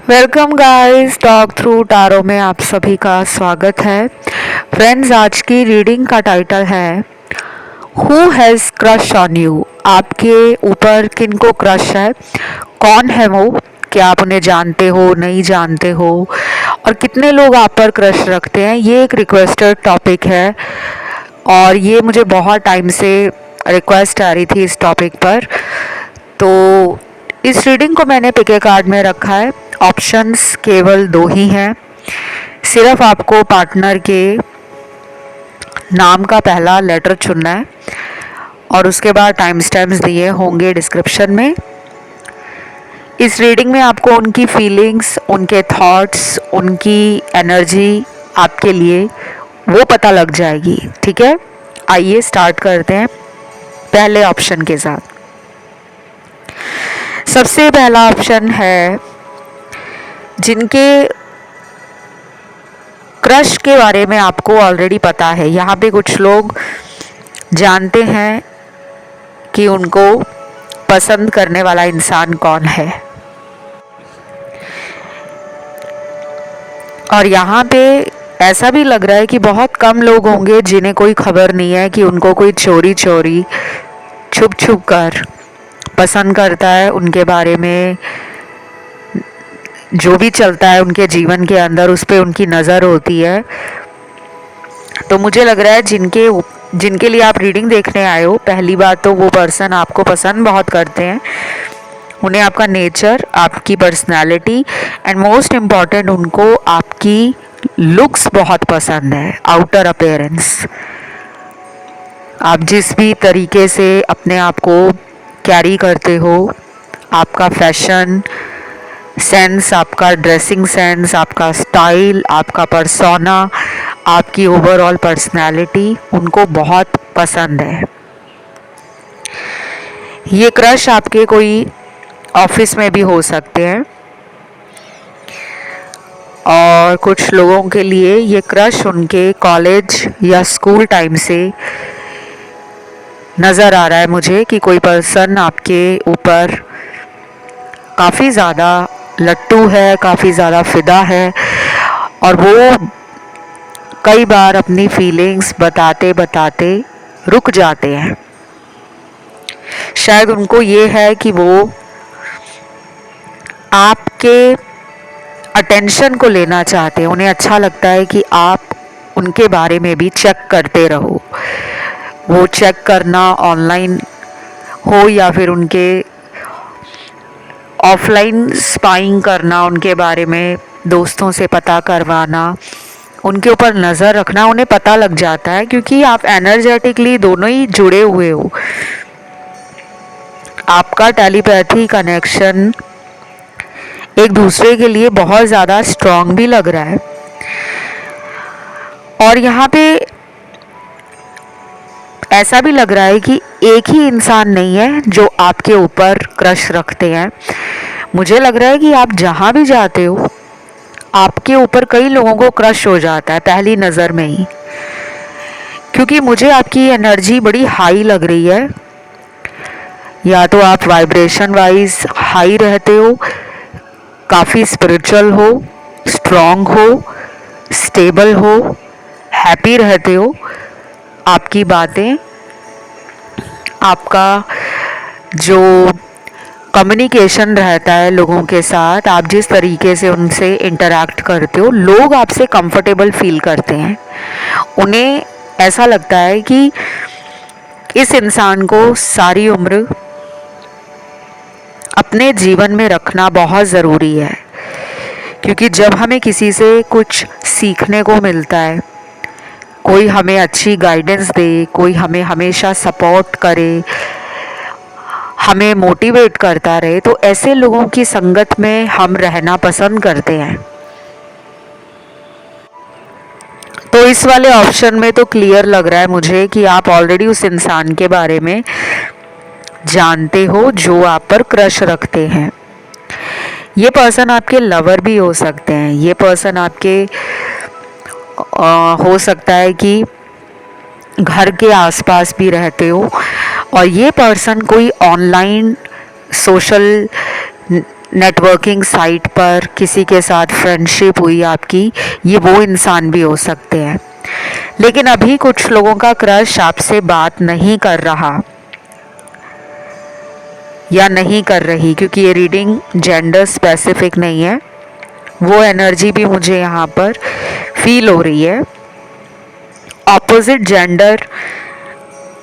Welcome guys, talk through tarot में आप सभी का स्वागत है। फ्रेंड्स, आज की रीडिंग का टाइटल है who has crush on you. आपके ऊपर किनको क्रश है, कौन है वो, क्या आप उन्हें जानते हो, नहीं जानते हो, और कितने लोग आप पर क्रश रखते हैं। ये एक रिक्वेस्टेड टॉपिक है और ये मुझे बहुत टाइम से रिक्वेस्ट आ रही थी इस टॉपिक पर। तो इस रीडिंग को मैंने पिक ए कार्ड में रखा है। ऑप्शंस केवल दो ही हैं। सिर्फ आपको पार्टनर के नाम का पहला लेटर चुनना है और उसके बाद टाइम स्टैम्प्स दिए होंगे डिस्क्रिप्शन में। इस रीडिंग में आपको उनकी फीलिंग्स, उनके थॉट्स, उनकी एनर्जी आपके लिए वो पता लग जाएगी। ठीक है, आइए स्टार्ट करते हैं पहले ऑप्शन के साथ। सबसे पहला ऑप्शन है जिनके क्रश के बारे में आपको ऑलरेडी पता है। यहाँ पे कुछ लोग जानते हैं कि उनको पसंद करने वाला इंसान कौन है, और यहाँ पे ऐसा भी लग रहा है कि बहुत कम लोग होंगे जिन्हें कोई खबर नहीं है कि उनको कोई चोरी चोरी छुप छुप कर पसंद करता है। उनके बारे में जो भी चलता है उनके जीवन के अंदर, उस पर उनकी नज़र होती है। तो मुझे लग रहा है जिनके लिए आप रीडिंग देखने आए हो, पहली बात तो वो पर्सन आपको पसंद बहुत करते हैं। उन्हें आपका नेचर, आपकी पर्सनालिटी एंड मोस्ट इम्पॉर्टेंट उनको आपकी लुक्स बहुत पसंद है, आउटर अपीयरेंस। आप जिस भी तरीके से अपने आप को कैरी करते हो, आपका फैशन सेंस, आपका ड्रेसिंग सेंस, आपका स्टाइल, आपका पर्सोना, आपकी ओवरऑल पर्सनालिटी उनको बहुत पसंद है। ये क्रश आपके कोई ऑफिस में भी हो सकते हैं और कुछ लोगों के लिए ये क्रश उनके कॉलेज या स्कूल टाइम से नज़र आ रहा है मुझे कि कोई पर्सन आपके ऊपर काफ़ी ज़्यादा लट्टू है, काफ़ी ज़्यादा फ़िदा है और वो कई बार अपनी फीलिंग्स बताते बताते रुक जाते हैं। शायद उनको ये है कि वो आपके अटेंशन को लेना चाहते हैं। उन्हें अच्छा लगता है कि आप उनके बारे में भी चेक करते रहो। वो चेक करना ऑनलाइन हो या फिर उनके ऑफलाइन स्पाइंग करना, उनके बारे में दोस्तों से पता करवाना, उनके ऊपर नज़र रखना, उन्हें पता लग जाता है क्योंकि आप एनर्जेटिकली दोनों ही जुड़े हुए हो। आपका टेलीपैथी कनेक्शन एक दूसरे के लिए बहुत ज़्यादा स्ट्रॉन्ग भी लग रहा है। और यहाँ पे ऐसा भी लग रहा है कि एक ही इंसान नहीं है जो आपके ऊपर क्रश रखते हैं। मुझे लग रहा है कि आप जहाँ भी जाते हो आपके ऊपर कई लोगों को क्रश हो जाता है पहली नज़र में ही, क्योंकि मुझे आपकी एनर्जी बड़ी हाई लग रही है। या तो आप वाइब्रेशन वाइज हाई रहते हो, काफ़ी स्पिरिचुअल हो, स्ट्रॉन्ग हो, स्टेबल हो, हैप्पी रहते हो। आपकी बातें, आपका जो कम्युनिकेशन रहता है लोगों के साथ, आप जिस तरीके से उनसे इंटरैक्ट करते हो, लोग आपसे कंफर्टेबल फील करते हैं। उन्हें ऐसा लगता है कि इस इंसान को सारी उम्र अपने जीवन में रखना बहुत ज़रूरी है, क्योंकि जब हमें किसी से कुछ सीखने को मिलता है, कोई हमें अच्छी गाइडेंस दे, कोई हमें हमेशा सपोर्ट करे, हमें मोटिवेट करता रहे, तो ऐसे लोगों की संगत में हम रहना पसंद करते हैं। तो इस वाले ऑप्शन में तो क्लियर लग रहा है मुझे कि आप ऑलरेडी उस इंसान के बारे में जानते हो जो आप पर क्रश रखते हैं। ये पर्सन आपके लवर भी हो सकते हैं। ये पर्सन आपके हो सकता है कि घर के आसपास भी रहते हो, और ये पर्सन कोई ऑनलाइन सोशल नेटवर्किंग साइट पर किसी के साथ फ्रेंडशिप हुई आपकी, ये वो इंसान भी हो सकते हैं। लेकिन अभी कुछ लोगों का क्रश आपसे बात नहीं कर रहा या नहीं कर रही, क्योंकि ये रीडिंग जेंडर स्पेसिफिक नहीं है। वो एनर्जी भी मुझे यहाँ पर फील हो रही है। ऑपोजिट जेंडर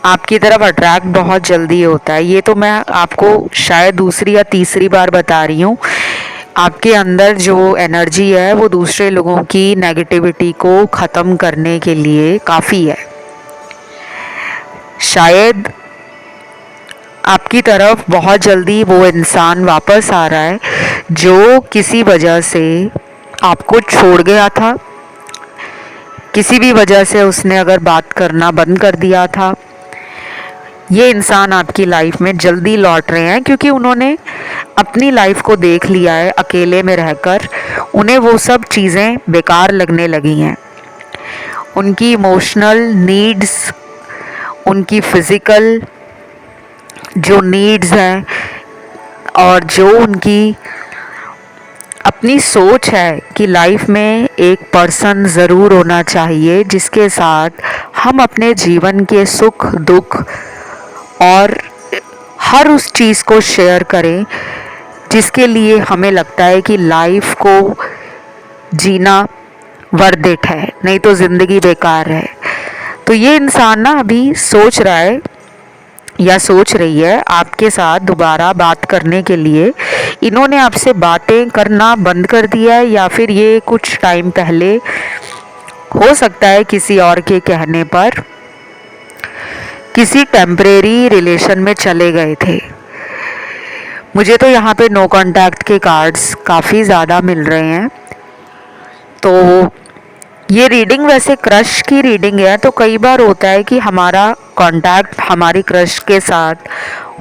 आपकी तरफ अट्रैक्ट बहुत जल्दी होता है। ये तो मैं आपको शायद दूसरी या तीसरी बार बता रही हूँ। आपके अंदर जो एनर्जी है वो दूसरे लोगों की नेगेटिविटी को ख़त्म करने के लिए काफ़ी है। शायद आपकी तरफ बहुत जल्दी वो इंसान वापस आ रहा है जो किसी वजह से आपको छोड़ गया था, किसी भी वजह से उसने अगर बात करना बंद कर दिया था। ये इंसान आपकी लाइफ में जल्दी लौट रहे हैं क्योंकि उन्होंने अपनी लाइफ को देख लिया है अकेले में रहकर। उन्हें वो सब चीज़ें बेकार लगने लगी हैं। उनकी इमोशनल नीड्स, उनकी फिज़िकल जो नीड्स हैं और जो उनकी अपनी सोच है कि लाइफ में एक पर्सन ज़रूर होना चाहिए जिसके साथ हम अपने जीवन के सुख दुख और हर उस चीज़ को शेयर करें जिसके लिए हमें लगता है कि लाइफ को जीना वर्थ इट है, नहीं तो ज़िंदगी बेकार है। तो ये इंसान ना अभी सोच रहा है या सोच रही है आपके साथ दोबारा बात करने के लिए। इन्होंने आपसे बातें करना बंद कर दिया है या फिर ये कुछ टाइम पहले हो सकता है किसी और के कहने पर किसी टेम्परेरी रिलेशन में चले गए थे। मुझे तो यहाँ पे नो कांटेक्ट के कार्ड्स काफ़ी ज़्यादा मिल रहे हैं। तो ये रीडिंग वैसे क्रश की रीडिंग है, तो कई बार होता है कि हमारा कांटेक्ट हमारी क्रश के साथ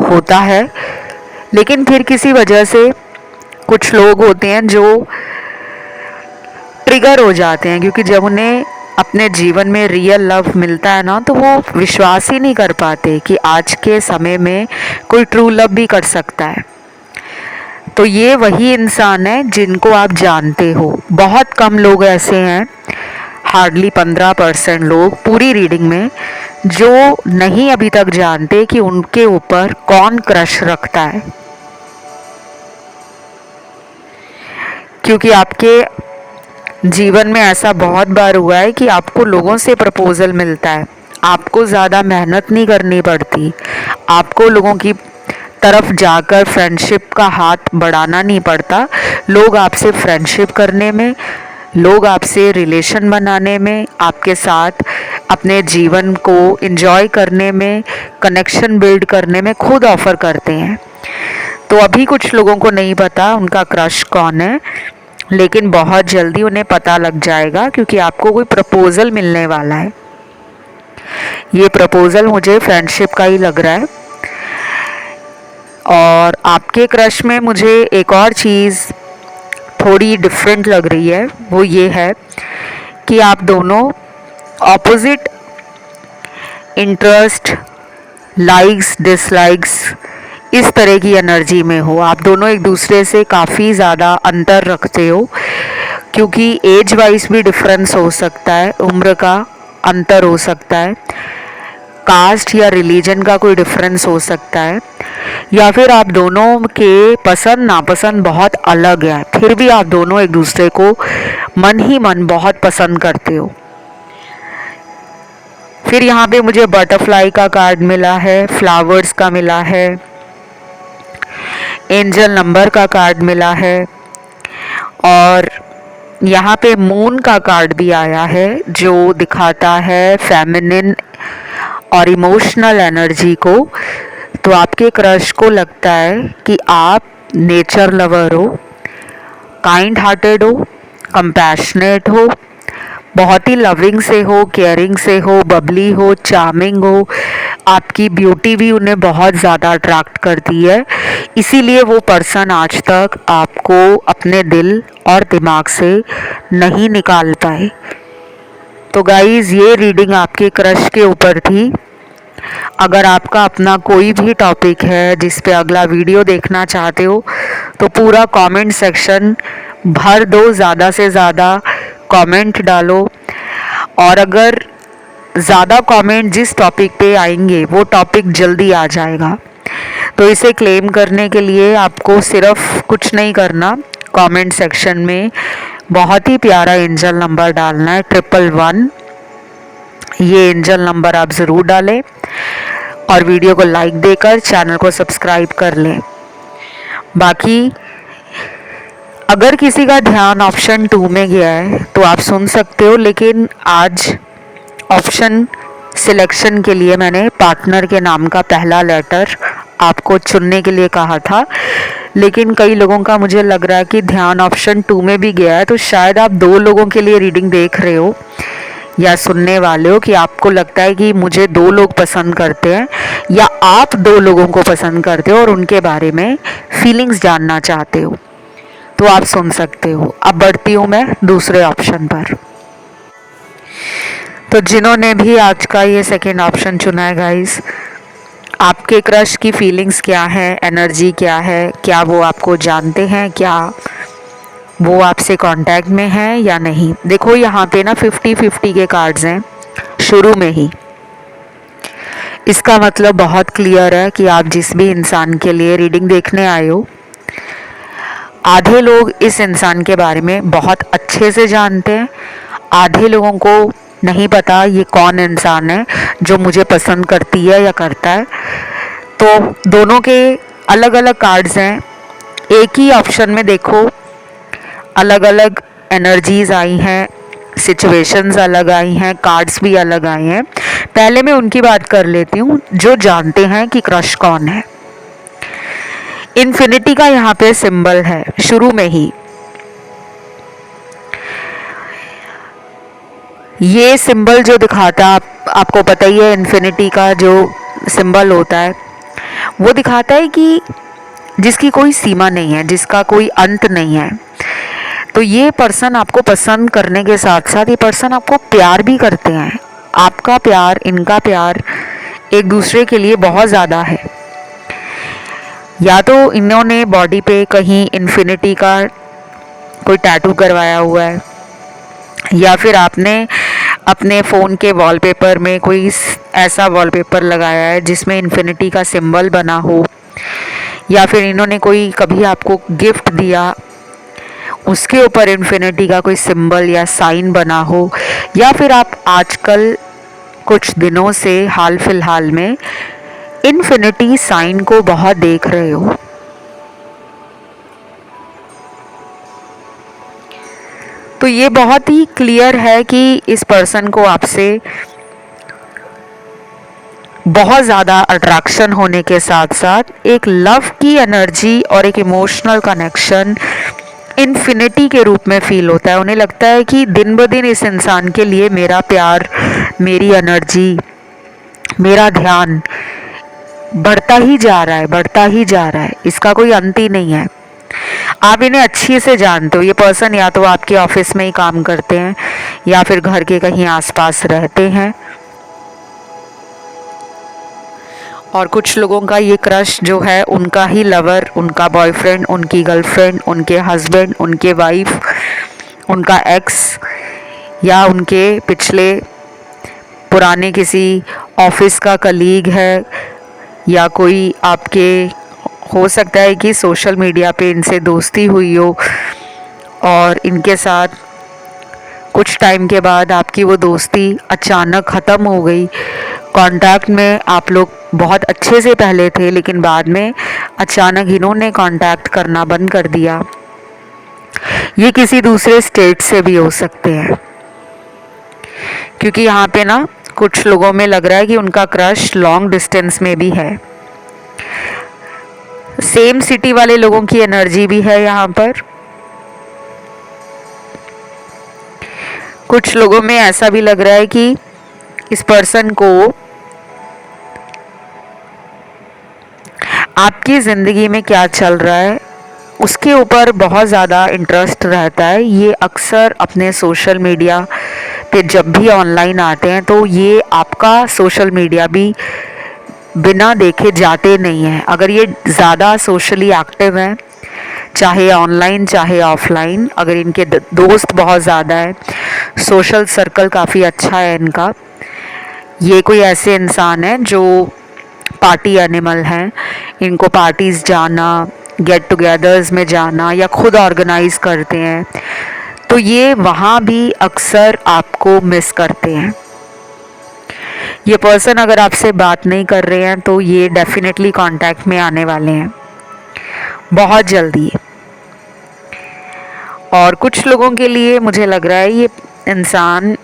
होता है, लेकिन फिर किसी वजह से कुछ लोग होते हैं जो ट्रिगर हो जाते हैं, क्योंकि जब उन्हें अपने जीवन में रियल लव मिलता है ना, तो वो विश्वास ही नहीं कर पाते कि आज के समय में कोई ट्रू लव भी कर सकता है। तो ये वही इंसान है जिनको आप जानते हो। बहुत कम लोग ऐसे हैं, हार्डली 15% लोग पूरी रीडिंग में, जो नहीं अभी तक जानते कि उनके ऊपर कौन क्रश रखता है। क्योंकि आपके जीवन में ऐसा बहुत बार हुआ है कि आपको लोगों से प्रपोजल मिलता है, आपको ज़्यादा मेहनत नहीं करनी पड़ती, आपको लोगों की तरफ जाकर फ्रेंडशिप का हाथ बढ़ाना नहीं पड़ता। लोग आपसे फ्रेंडशिप करने में, लोग आपसे रिलेशन बनाने में, आपके साथ अपने जीवन को एंजॉय करने में, कनेक्शन बिल्ड करने में खुद ऑफ़र करते हैं। तो अभी कुछ लोगों को नहीं पता उनका क्रश कौन है, लेकिन बहुत जल्दी उन्हें पता लग जाएगा क्योंकि आपको कोई प्रपोज़ल मिलने वाला है। ये प्रपोज़ल मुझे फ्रेंडशिप का ही लग रहा है। और आपके क्रश में मुझे एक और चीज़ थोड़ी डिफरेंट लग रही है, वो ये है कि आप दोनों ऑपोजिट इंटरेस्ट, लाइक्स डिसलाइक्स, इस तरह की एनर्जी में हो। आप दोनों एक दूसरे से काफ़ी ज़्यादा अंतर रखते हो, क्योंकि एज वाइज भी डिफरेंस हो सकता है, उम्र का अंतर हो सकता है, कास्ट या रिलीजन का कोई डिफरेंस हो सकता है, या फिर आप दोनों के पसंद नापसंद बहुत अलग है, फिर भी आप दोनों एक दूसरे को मन ही मन बहुत पसंद करते हो। फिर यहाँ पे मुझे बटरफ्लाई का कार्ड मिला है, फ्लावर्स का मिला है, एंजल नंबर का कार्ड मिला है, और यहाँ पे मून का कार्ड भी आया है जो दिखाता है फेमिनिन और इमोशनल एनर्जी को। तो आपके क्रश को लगता है कि आप नेचर लवर हो, काइंड हार्टेड हो, कंपैशनेट हो, बहुत ही लविंग से हो, केयरिंग से हो, बबली हो, चार्मिंग हो। आपकी ब्यूटी भी उन्हें बहुत ज़्यादा अट्रैक्ट करती है, इसीलिए वो पर्सन आज तक आपको अपने दिल और दिमाग से नहीं निकाल पाए। तो गाइज़, ये रीडिंग आपके क्रश के ऊपर थी। अगर आपका अपना कोई भी टॉपिक है जिस पे अगला वीडियो देखना चाहते हो तो पूरा कमेंट सेक्शन भर दो, ज़्यादा से ज़्यादा कमेंट डालो। और अगर ज़्यादा कमेंट जिस टॉपिक पे आएंगे वो टॉपिक जल्दी आ जाएगा। तो इसे क्लेम करने के लिए आपको सिर्फ कुछ नहीं करना, कमेंट सेक्शन में बहुत ही प्यारा एंजल नंबर डालना है 111। ये एंजल नंबर आप ज़रूर डालें और वीडियो को लाइक देकर चैनल को सब्सक्राइब कर लें। बाकी अगर किसी का ध्यान ऑप्शन 2 में गया है तो आप सुन सकते हो, लेकिन आज ऑप्शन सिलेक्शन के लिए मैंने पार्टनर के नाम का पहला लेटर आपको चुनने के लिए कहा था। लेकिन कई लोगों का मुझे लग रहा है कि ध्यान ऑप्शन 2 में भी गया है, तो शायद आप 2 लोगों के लिए रीडिंग देख रहे हो या सुनने वाले हो कि आपको लगता है कि मुझे 2 लोग पसंद करते हैं या आप 2 लोगों को पसंद करते हो और उनके बारे में फीलिंग्स जानना चाहते हो, तो आप सुन सकते हो। अब बढ़ती हूँ मैं दूसरे ऑप्शन पर। तो जिन्होंने भी आज का ये सेकेंड ऑप्शन चुना है गाइस, आपके क्रश की फीलिंग्स क्या है, एनर्जी क्या है, क्या वो आपको जानते हैं, क्या वो आपसे कांटेक्ट में है या नहीं। देखो यहाँ पे ना 50-50 के कार्ड्स हैं शुरू में ही। इसका मतलब बहुत क्लियर है कि आप जिस भी इंसान के लिए रीडिंग देखने आए हो, आधे लोग इस इंसान के बारे में बहुत अच्छे से जानते हैं, आधे लोगों को नहीं पता ये कौन इंसान है जो मुझे पसंद करती है या करता है। तो दोनों के अलग अलग कार्ड्स हैं। एक ही ऑप्शन में देखो अलग अलग एनर्जीज आई हैं, सिचुएशंस अलग आई हैं, कार्ड्स भी अलग आए हैं। पहले मैं उनकी बात कर लेती हूँ जो जानते हैं कि क्रश कौन है। इन्फिनिटी का यहाँ पे सिंबल है शुरू में ही। ये सिंबल जो दिखाता है, आपको पता ही है इन्फिनिटी का जो सिंबल होता है वो दिखाता है कि जिसकी कोई सीमा नहीं है, जिसका कोई अंत नहीं है। तो ये पर्सन आपको पसंद करने के साथ साथ ये पर्सन आपको प्यार भी करते हैं। आपका प्यार, इनका प्यार एक दूसरे के लिए बहुत ज़्यादा है। या तो इन्होंने बॉडी पे कहीं इन्फिनिटी का कोई टैटू करवाया हुआ है, या फिर आपने अपने फ़ोन के वॉलपेपर में कोई ऐसा वॉलपेपर लगाया है जिसमें इन्फिनिटी का सिंबल बना हो, या फिर इन्होंने कोई कभी आपको गिफ्ट दिया उसके ऊपर इन्फिनिटी का कोई सिंबल या साइन बना हो, या फिर आप आजकल कुछ दिनों से हाल फिलहाल में इन्फिनिटी साइन को बहुत देख रहे हो। तो ये बहुत ही क्लियर है कि इस पर्सन को आपसे बहुत ज़्यादा अट्रैक्शन होने के साथ साथ एक लव की एनर्जी और एक इमोशनल कनेक्शन इन्फिनिटी के रूप में फील होता है। उन्हें लगता है कि दिन ब दिन इस इंसान के लिए मेरा प्यार, मेरी एनर्जी, मेरा ध्यान बढ़ता ही जा रहा है, बढ़ता ही जा रहा है। इसका कोई अंत ही नहीं है। आप इन्हें अच्छे से जानते हो। ये पर्सन या तो आपके ऑफिस में ही काम करते हैं या फिर घर के कहीं आसपास रहते हैं। और कुछ लोगों का ये क्रश जो है उनका ही लवर, उनका बॉयफ्रेंड, उनकी गर्लफ्रेंड, उनके हस्बैंड, उनके वाइफ, उनका एक्स, या उनके पिछले पुराने किसी ऑफिस का कलीग है, या कोई आपके हो सकता है कि सोशल मीडिया पे इनसे दोस्ती हुई हो और इनके साथ कुछ टाइम के बाद आपकी वो दोस्ती अचानक ख़त्म हो गई। कांटेक्ट में आप लोग बहुत अच्छे से पहले थे, लेकिन बाद में अचानक इन्होंने कांटेक्ट करना बंद कर दिया। ये किसी दूसरे स्टेट से भी हो सकते हैं, क्योंकि यहाँ पे ना कुछ लोगों में लग रहा है कि उनका क्रश लॉन्ग डिस्टेंस में भी है। सेम सिटी वाले लोगों की एनर्जी भी है यहाँ पर। कुछ लोगों में ऐसा भी लग रहा है कि इस पर्सन को आपकी ज़िंदगी में क्या चल रहा है उसके ऊपर बहुत ज़्यादा इंटरेस्ट रहता है। ये अक्सर अपने सोशल मीडिया पे जब भी ऑनलाइन आते हैं तो ये आपका सोशल मीडिया भी बिना देखे जाते नहीं हैं। अगर ये ज़्यादा सोशली एक्टिव हैं, चाहे ऑनलाइन चाहे ऑफलाइन, अगर इनके दोस्त बहुत ज़्यादा है, सोशल सर्कल काफ़ी अच्छा है इनका, ये कोई ऐसे इंसान हैं जो पार्टी एनिमल हैं, इनको पार्टीज़ जाना, गेट टुगेदर्स में जाना या खुद ऑर्गेनाइज करते हैं, तो ये वहाँ भी अक्सर आपको मिस करते हैं। ये पर्सन अगर आपसे बात नहीं कर रहे हैं तो ये डेफिनेटली कांटेक्ट में आने वाले हैं बहुत जल्दी। और कुछ लोगों के लिए मुझे लग रहा है ये इंसान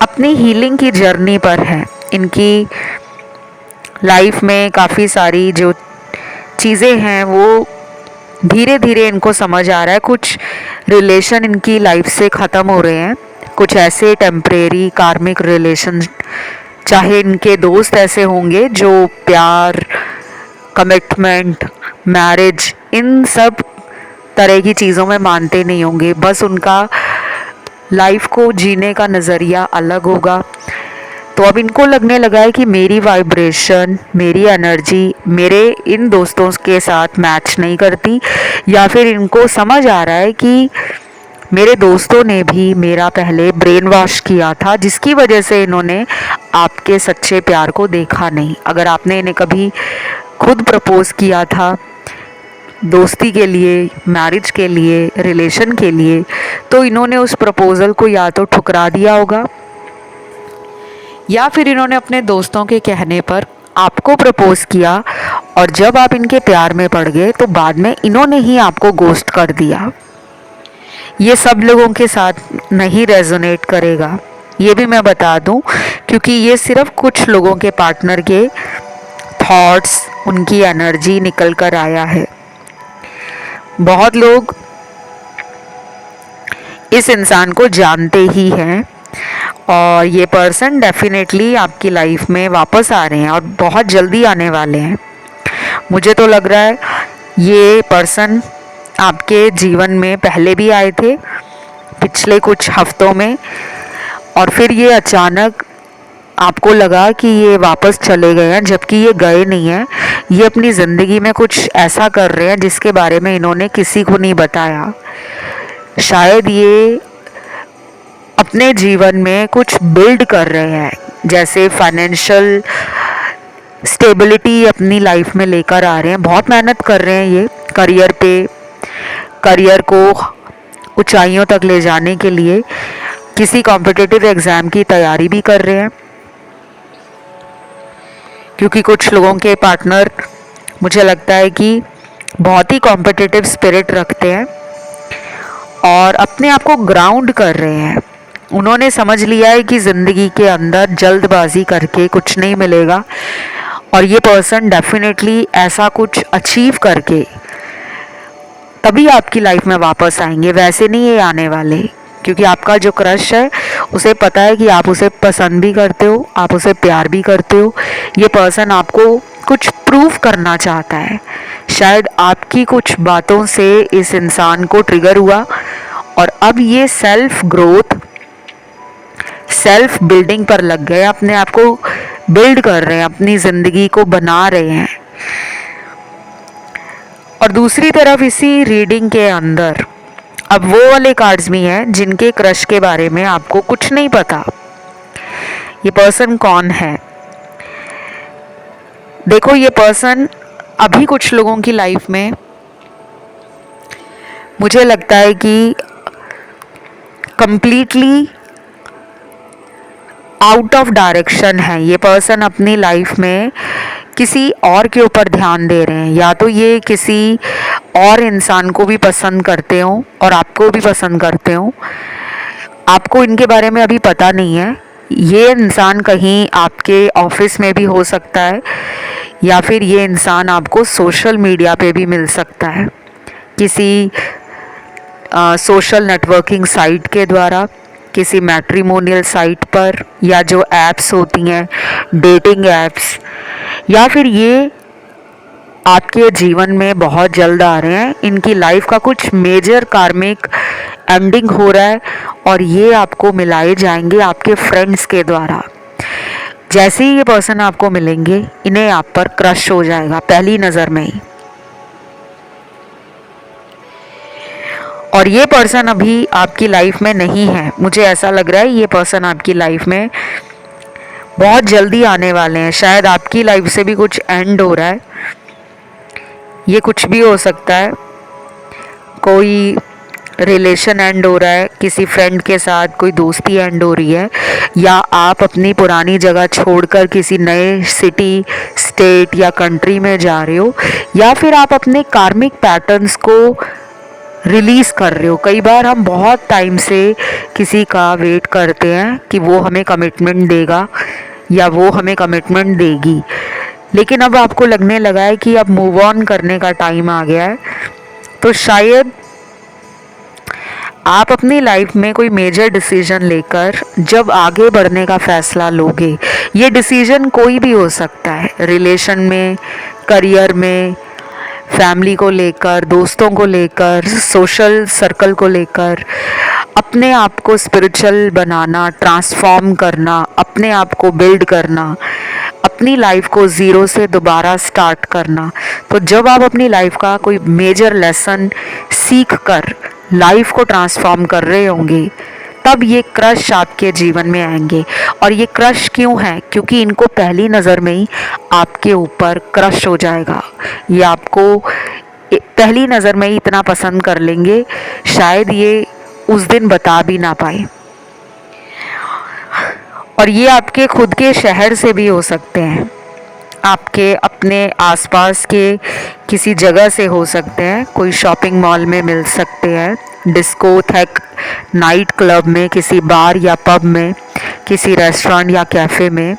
अपनी हीलिंग की जर्नी पर है। इनकी लाइफ में काफ़ी सारी जो चीज़ें हैं वो धीरे धीरे इनको समझ आ रहा है। कुछ रिलेशन इनकी लाइफ से ख़त्म हो रहे हैं, कुछ ऐसे टेम्परेरी कार्मिक रिलेशन, चाहे इनके दोस्त ऐसे होंगे जो प्यार, कमिटमेंट, मैरिज, इन सब तरह की चीज़ों में मानते नहीं होंगे, बस उनका लाइफ को जीने का नज़रिया अलग होगा। तो अब इनको लगने लगा है कि मेरी वाइब्रेशन, मेरी एनर्जी मेरे इन दोस्तों के साथ मैच नहीं करती, या फिर इनको समझ आ रहा है कि मेरे दोस्तों ने भी मेरा पहले ब्रेन वॉश किया था, जिसकी वजह से इन्होंने आपके सच्चे प्यार को देखा नहीं। अगर आपने इन्हें कभी खुद प्रपोज़ किया था दोस्ती के लिए, मैरिज के लिए, रिलेशन के लिए, तो इन्होंने उस प्रपोज़ल को या तो ठुकरा दिया होगा, या फिर इन्होंने अपने दोस्तों के कहने पर आपको प्रपोज़ किया, और जब आप इनके प्यार में पड़ गए तो बाद में इन्होंने ही आपको गोस्ट कर दिया। ये सब लोगों के साथ नहीं रेजोनेट करेगा, ये भी मैं बता दूं, क्योंकि ये सिर्फ कुछ लोगों के पार्टनर के थॉट्स, उनकी एनर्जी निकल कर आया है। बहुत लोग इस इंसान को जानते ही हैं, और ये पर्सन डेफिनेटली आपकी लाइफ में वापस आ रहे हैं और बहुत जल्दी आने वाले हैं। मुझे तो लग रहा है ये पर्सन आपके जीवन में पहले भी आए थे पिछले कुछ हफ्तों में, और फिर ये अचानक आपको लगा कि ये वापस चले गए हैं, जबकि ये गए नहीं हैं। ये अपनी ज़िंदगी में कुछ ऐसा कर रहे हैं जिसके बारे में इन्होंने किसी को नहीं बताया। शायद ये अपने जीवन में कुछ बिल्ड कर रहे हैं, जैसे फाइनेंशियल स्टेबिलिटी अपनी लाइफ में लेकर आ रहे हैं। बहुत मेहनत कर रहे हैं ये करियर पे, करियर को ऊंचाइयों तक ले जाने के लिए किसी कॉम्पिटिटिव एग्ज़ाम की तैयारी भी कर रहे हैं, क्योंकि कुछ लोगों के पार्टनर मुझे लगता है कि बहुत ही कॉम्पिटिटिव स्पिरिट रखते हैं और अपने आप को ग्राउंड कर रहे हैं। उन्होंने समझ लिया है कि ज़िंदगी के अंदर जल्दबाजी करके कुछ नहीं मिलेगा, और ये पर्सन डेफिनेटली ऐसा कुछ अचीव करके तभी आपकी लाइफ में वापस आएंगे, वैसे नहीं ये आने वाले। क्योंकि आपका जो क्रश है उसे पता है कि आप उसे पसंद भी करते हो, आप उसे प्यार भी करते हो। ये पर्सन आपको कुछ प्रूव करना चाहता है। शायद आपकी कुछ बातों से इस इंसान को ट्रिगर हुआ, और अब ये सेल्फ ग्रोथ, सेल्फ बिल्डिंग पर लग गए, अपने आप को बिल्ड कर रहे हैं, अपनी ज़िंदगी को बना रहे हैं। और दूसरी तरफ इसी रीडिंग के अंदर अब वो वाले कार्ड्स भी हैं जिनके क्रश के बारे में आपको कुछ नहीं पता। ये पर्सन कौन है? देखो, ये पर्सन अभी कुछ लोगों की लाइफ में मुझे लगता है कि कंप्लीटली आउट ऑफ डायरेक्शन है। ये पर्सन अपनी लाइफ में किसी और के ऊपर ध्यान दे रहे हैं, या तो ये किसी और इंसान को भी पसंद करते हो और आपको भी पसंद करते हो। आपको इनके बारे में अभी पता नहीं है। ये इंसान कहीं आपके ऑफिस में भी हो सकता है, या फिर ये इंसान आपको सोशल मीडिया पे भी मिल सकता है, किसी सोशल नेटवर्किंग साइट के द्वारा, किसी मैट्रिमोनियल साइट पर, या जो ऐप्स होती हैं डेटिंग ऐप्स, या फिर ये आपके जीवन में बहुत जल्द आ रहे हैं। इनकी लाइफ का कुछ मेजर कार्मिक एंडिंग हो रहा है और ये आपको मिलाए जाएंगे आपके फ्रेंड्स के द्वारा। जैसे ही ये पर्सन आपको मिलेंगे, इन्हें आप पर क्रश हो जाएगा पहली नज़र में ही। और ये पर्सन अभी आपकी लाइफ में नहीं है। मुझे ऐसा लग रहा है ये पर्सन आपकी लाइफ में बहुत जल्दी आने वाले हैं। शायद आपकी लाइफ से भी कुछ एंड हो रहा है, ये कुछ भी हो सकता है। कोई रिलेशन एंड हो रहा है किसी फ्रेंड के साथ, कोई दोस्ती एंड हो रही है, या आप अपनी पुरानी जगह छोड़कर किसी नए सिटी, स्टेट या कंट्री में जा रहे हो, या फिर आप अपने कार्मिक पैटर्न्स को रिलीज़ कर रहे हो। कई बार हम बहुत टाइम से किसी का वेट करते हैं कि वो हमें कमिटमेंट देगा या वो हमें कमिटमेंट देगी, लेकिन अब आपको लगने लगा है कि अब मूव ऑन करने का टाइम आ गया है। तो शायद आप अपनी लाइफ में कोई मेजर डिसीजन लेकर जब आगे बढ़ने का फैसला लोगे, ये डिसीजन कोई भी हो सकता है, रिलेशन में, करियर में, फैमिली को लेकर, दोस्तों को लेकर, सोशल सर्कल को लेकर, अपने आप को स्पिरिचुअल बनाना, ट्रांसफॉर्म करना, अपने आप को बिल्ड करना, अपनी लाइफ को ज़ीरो से दोबारा स्टार्ट करना। तो जब आप अपनी लाइफ का कोई मेजर लेसन सीख कर लाइफ को ट्रांसफॉर्म कर रहे होंगे, तब ये क्रश आपके जीवन में आएंगे। और ये क्रश क्यों है? क्योंकि इनको पहली नज़र में ही आपके ऊपर क्रश हो जाएगा। ये आपको पहली नज़र में ही इतना पसंद कर लेंगे, शायद ये उस दिन बता भी ना पाए। और ये आपके खुद के शहर से भी हो सकते हैं, आपके अपने आसपास के किसी जगह से हो सकते हैं। कोई शॉपिंग मॉल में मिल सकते हैं, डिस्कोथेक, नाइट क्लब में, किसी बार या पब में, किसी रेस्टोरेंट या कैफ़े में,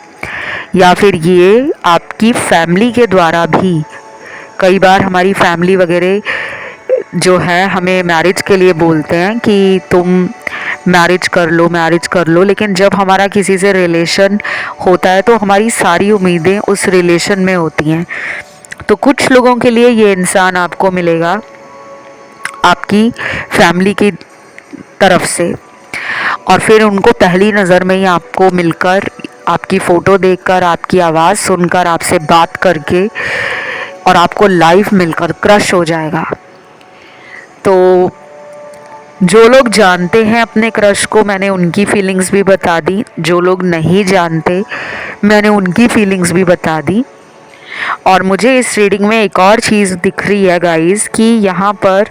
या फिर ये आपकी फैमिली के द्वारा भी। कई बार हमारी फैमिली वगैरह जो है हमें मैरिज के लिए बोलते हैं कि तुम मैरिज कर लो, मैरिज कर लो, लेकिन जब हमारा किसी से रिलेशन होता है तो हमारी सारी उम्मीदें उस रिलेशन में होती हैं। तो कुछ लोगों के लिए ये इंसान आपको मिलेगा आपकी फैमिली की तरफ से, और फिर उनको पहली नज़र में ही आपको मिलकर, आपकी फ़ोटो देखकर, आपकी आवाज़ सुनकर, आपसे बात करके और आपको लाइव मिलकर क्रश हो जाएगा। तो जो लोग जानते हैं अपने क्रश को, मैंने उनकी फीलिंग्स भी बता दी। जो लोग नहीं जानते, मैंने उनकी फीलिंग्स भी बता दी। और मुझे इस रीडिंग में एक और चीज़ दिख रही है गाइस, कि यहाँ पर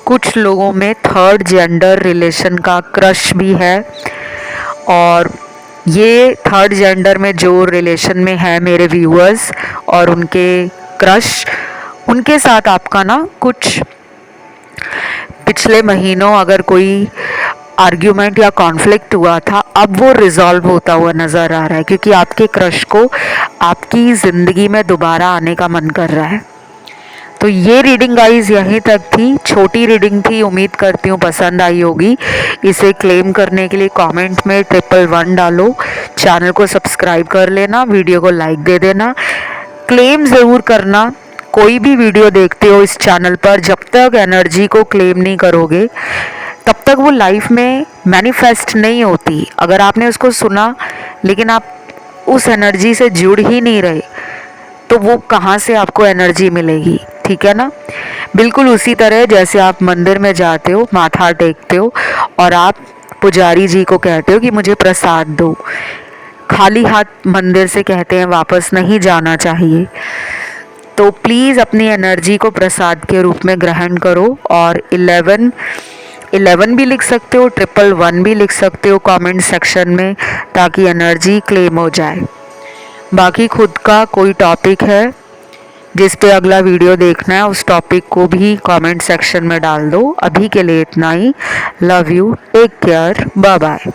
कुछ लोगों में थर्ड जेंडर रिलेशन का क्रश भी है। और ये थर्ड जेंडर में जो रिलेशन में है मेरे व्यूअर्स और उनके क्रश, उनके साथ आपका ना कुछ पिछले महीनों अगर कोई आर्ग्यूमेंट या कॉन्फ्लिक्ट हुआ था, अब वो रिजॉल्व होता हुआ नज़र आ रहा है, क्योंकि आपके क्रश को आपकी ज़िंदगी में दोबारा आने का मन कर रहा है। तो ये रीडिंग गाइस यहीं तक थी, छोटी रीडिंग थी, उम्मीद करती हूँ पसंद आई होगी। इसे क्लेम करने के लिए कमेंट में 111 डालो, चैनल को सब्सक्राइब कर लेना, वीडियो को लाइक दे देना, क्लेम ज़रूर करना। कोई भी वीडियो देखते हो इस चैनल पर, जब तक एनर्जी को क्लेम नहीं करोगे तब तक वो लाइफ में मैनिफेस्ट नहीं होती। अगर आपने उसको सुना लेकिन आप उस एनर्जी से जुड़ ही नहीं रहे, तो वो कहाँ से आपको एनर्जी मिलेगी? ठीक है ना? बिल्कुल उसी तरह जैसे आप मंदिर में जाते हो, माथा टेकते हो और आप पुजारी जी को कहते हो कि मुझे प्रसाद दो, खाली हाथ मंदिर से कहते हैं वापस नहीं जाना चाहिए। तो प्लीज़ अपनी एनर्जी को प्रसाद के रूप में ग्रहण करो। और 11 भी लिख सकते हो, 111 भी लिख सकते हो कमेंट सेक्शन में, ताकि एनर्जी क्लेम हो जाए। बाकी खुद का कोई टॉपिक है जिस पे अगला वीडियो देखना है, उस टॉपिक को भी कमेंट सेक्शन में डाल दो। अभी के लिए इतना ही। Love you, take care, bye bye.